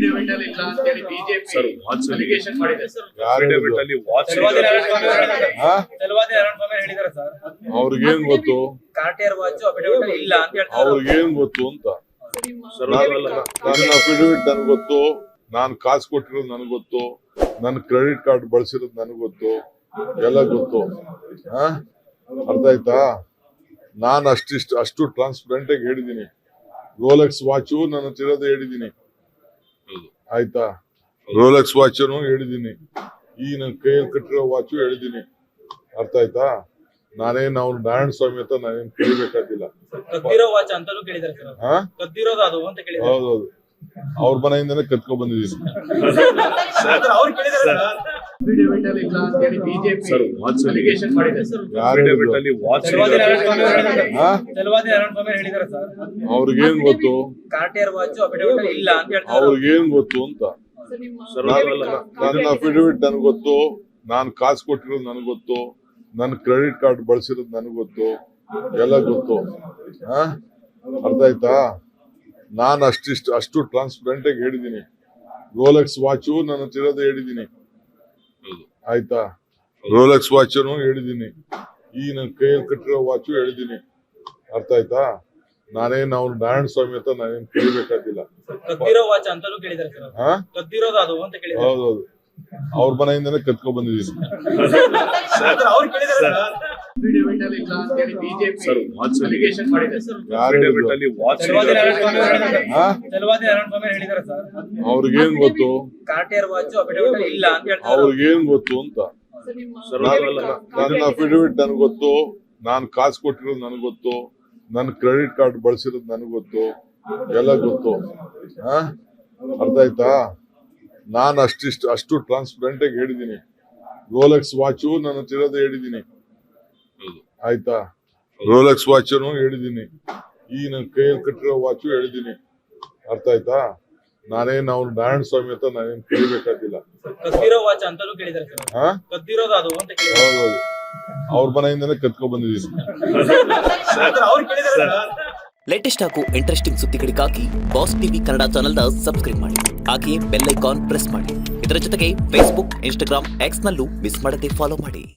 Affidavit ಅಲ್ಲಿ ಇಲ್ಲ ಅಂತ ಹೇಳಿ ಬಿಜೆಪಿ ಅಲಿಗೇಷನ್ ಮಾಡಿದೆ ಸರ್. ಅಫಿಡವಿಟ್ ಅಲ್ಲಿ ಹೇಳಿದ್ದಾರೆ ಸರ್. ಅವ್ರಿಗೇನ್ ಗೊತ್ತು, ಕಾರ್ಟಿಯರ್ ವಾಚ್ ಅಫಿಡವಿಟ್ ಅಲ್ಲಿ ಇಲ್ಲ ಅಂತ ಹೇಳ್ತಾರೆ. ಅವ್ರಿಗೇನ್ ಗೊತ್ತು ಅಂತ. ನನ್ನ ಅಫಿಡವಿಟ್ ನನ್ಗೆ ಗೊತ್ತು, ನಾನ್ ಕಾಸು ಕೊಟ್ಟಿರೋದು ನನಗೆ ಗೊತ್ತು, ನನ್ನ ಕ್ರೆಡಿಟ್ ಕಾರ್ಡ್ ಬಳಸಿರೋದು ನನಗೆ ಗೊತ್ತು, ಎಲ್ಲ ಗೊತ್ತು. ಅರ್ಥ ಆಯ್ತಾ? ನಾನು ಅಷ್ಟು ಟ್ರಾನ್ಸ್ಪರೆಂಟ್ ಆಗಿ ಹೇಳಿದೀನಿ. ರೋಲೆಕ್ಸ್ ವಾಚು ನನ್ನ ತಿರೋದು ಹೇಳಿದೀನಿ, ಆಯ್ತಾ? ರೋಲೆಕ್ಸ್ ವಾಚನು ಹೇಳಿದೀನಿ, ಈ ನನ್ನ ಕೈಯಲ್ಲಿ ಕಟ್ಟಿರೋ ವಾಚು ಹೇಳಿದೀನಿ. ಅರ್ಥ ಆಯ್ತಾ? ನಾನೇನು ಅವ್ರು ನಾರಾಯಣ ಸ್ವಾಮಿ ಅಂತ ನಾನೇನು ಕೇಳಬೇಕಾದಿಲ್ಲ. ಕದ್ದಿರೋ ವಾಚ್ ಅಂತಾನೂ ಕೇಳಿದ್ದಾರೆ ಸರ್. ಕದ್ದಿರೋದು ಅದು ಅಂತ ಕೇಳಿದ್ದಾರೆ. ಹೌದೌದು, ಅವ್ರ ಮನೆಯಿಂದನೇ ಕತ್ಕೊಂಡ್ ಬಂದಿದ್ದೀನಿ. ಅವ್ರು ಕೇಳಿದ್ದಾರೆ ಸರ್. ಅಫಿಡವಿಟ್ ಅಲ್ಲಿ ಇಲ್ಲ ಅಂತ ಹೇಳಿ ಬಿಜೆಪಿ ಅಲಿಗೇಷನ್ ಮಾಡಿದೆ ಸರ್. ಯಾರು ಚಲವಾದಿ ನಾರಾಯಣ ಸ್ವಾಮಿ ಹೇಳಿದ್ದಾರೆ ಸರ್. ಅವ್ರಿಗೇನ್ ಗೊತ್ತು, ಕಾರ್ಟಿಯರ್ ವಾಚ್ ಅಫಿಡವಿಟ್ ಅಲ್ಲಿ ಇಲ್ಲ ಅಂತ ಹೇಳ್ತಾರೆ. ಅವ್ರಿಗೇನ್ ಗೊತ್ತು ಅಂತ. ನನ್ನ ಅಫಿಡವಿಟ್ ನನಗೆ ಗೊತ್ತು, ನಾನ್ ಕಾಸು ಕೊಟ್ಟಿರೋದು ನನಗೆ ಗೊತ್ತು, ನನ್ನ ಕ್ರೆಡಿಟ್ ಕಾರ್ಡ್ ಬಳಸಿರೋದು ನನಗೆ ಗೊತ್ತು, ಎಲ್ಲ ಗೊತ್ತು. ಅರ್ಥ ಆಯ್ತಾ? ನಾನು ಅಷ್ಟು ಟ್ರಾನ್ಸ್ಪರೆಂಟ್ ಆಗಿ ಹೇಳಿದೀನಿ. ರೋಲೆಕ್ಸ್ ವಾಚು ನನ್ನ ತಿರೋದು ಹೇಳಿದೀನಿ, ಆಯ್ತಾ? ರೋಲೆಕ್ಸ್ ವಾಚನು ಹೇಳಿದೀನಿ, ಈ ನನ್ನ ಕೈಯಲ್ಲಿ ಕಟ್ಟಿರೋ ವಾಚು ಹೇಳಿದೀನಿ. ಅರ್ಥ ಆಯ್ತಾ? ನಾನೇನು ಅವ್ರು ನಾರಾಯಣ ಸ್ವಾಮಿ ಅಂತ ನಾನೇನು ಕೇಳಬೇಕಾದಿಲ್ಲ. ಕದ್ದಿರೋ ವಾಚ್ ಅಂತಾನೂ ಕೇಳಿದ್ದಾರೆ ಸರ್. ಕದ್ದಿರೋದು ಅದು ಅಂತ ಕೇಳಿದ್ದಾರೆ. ಹೌದೌದು, ಅವ್ರ ಮನೆಯಿಂದನೇ ಕತ್ಕೊಂಡ್ ಬಂದಿದ್ದೀನಿ. ಅವ್ರು ಕೇಳಿದ್ದಾರೆ ಸರ್. ಅಫಿಡವಿಟ್ ಅಲ್ಲಿ ಇಲ್ಲ ಅಂತ ಹೇಳಿ ಬಿಜೆಪಿ ಅಲಿಗೇಷನ್ ಮಾಡಿದೆ ಸರ್. ಯಾರು ಚಲವಾದಿ ನಾರಾಯಣ ಸ್ವಾಮಿ ಹೇಳಿದ್ದಾರೆ ಸರ್. ಅವ್ರಿಗೇನ್ ಗೊತ್ತು, ಕಾರ್ಟಿಯರ್ ವಾಚ್ ಅಫಿಡವಿಟ್ ಅಲ್ಲಿ ಇಲ್ಲ ಅಂತ ಹೇಳ್ತಾರೆ. ಅವ್ರಿಗೇನ್ ಗೊತ್ತು ಅಂತ. ನನ್ನ ಅಫಿಡವಿಟ್ ನನಗೆ ಗೊತ್ತು, ನಾನ್ ಕಾಸು ಕೊಟ್ಟಿರೋದು ನನಗೆ ಗೊತ್ತು, ನನ್ನ ಕ್ರೆಡಿಟ್ ಕಾರ್ಡ್ ಬಳಸಿರೋದು ನನಗೆ ಗೊತ್ತು, ಎಲ್ಲ ಗೊತ್ತು. ಅರ್ಥ ಆಯ್ತಾ? ನಾನು ಅಷ್ಟು ಟ್ರಾನ್ಸ್ಪರೆಂಟ್ ಆಗಿ ಹೇಳಿದೀನಿ. ರೋಲೆಕ್ಸ್ ವಾಚು ನನ್ನ ತಿರೋದು ಹೇಳಿದೀನಿ, ಆಯ್ತಾ? ರೋಲೆಕ್ಸ್ ವಾಚನು ಹೇಳಿದೀನಿ, ಈ ನನ್ನ ಕೈಯಲ್ಲಿ ಕಟ್ಟಿರೋ ವಾಚು ಹೇಳಿದೀನಿ. ಅರ್ಥ ಆಯ್ತಾ? ನಾನೇನು ಅವ್ರು ನಾರಾಯಣ ಸ್ವಾಮಿ ಅಂತ ನಾನೇನು ಕೇಳಬೇಕಾದಿಲ್ಲ. ಕದ್ದಿರೋ ವಾಚ್ ಅಂತಾನೂ ಕೇಳಿದ್ದಾರೆ ಸರ್. ಕದ್ದಿರೋದು ಅದು ಅಂತ ಕೇಳಿದ್ದಾರೆ. ಹೌದೌದು, ಅವ್ರ ಮನೆಯಿಂದನೇ ಕತ್ಕೊಂಡ್ ಬಂದಿದ್ದೀನಿ. ಅವ್ರು ಕೇಳಿದ್ದಾರೆ ಸರ್. ಲೇಟೆಸ್ಟ್ ಹಾಗೂ ಇಂಟ್ರೆಸ್ಟಿಂಗ್ ಸುದ್ದಿಗಳಿಗಾಗಿ ಬಾಸ್ ಟಿವಿ ಕನ್ನಡ ಚಾನೆಲ್ನ ಸಬ್ಸ್ಕ್ರೈಬ್ ಮಾಡಿ. ಹಾಗೆಯೇ ಬೆಲ್ ಐಕಾನ್ ಪ್ರೆಸ್ ಮಾಡಿ. ಇದರ ಜೊತೆಗೆ ಫೇಸ್ಬುಕ್, ಇನ್ಸ್ಟಾಗ್ರಾಮ್, ಎಕ್ಸ್ ನಲ್ಲೂ ಮಿಸ್ ಮಾಡದೆ ಫಾಲೋ ಮಾಡಿ.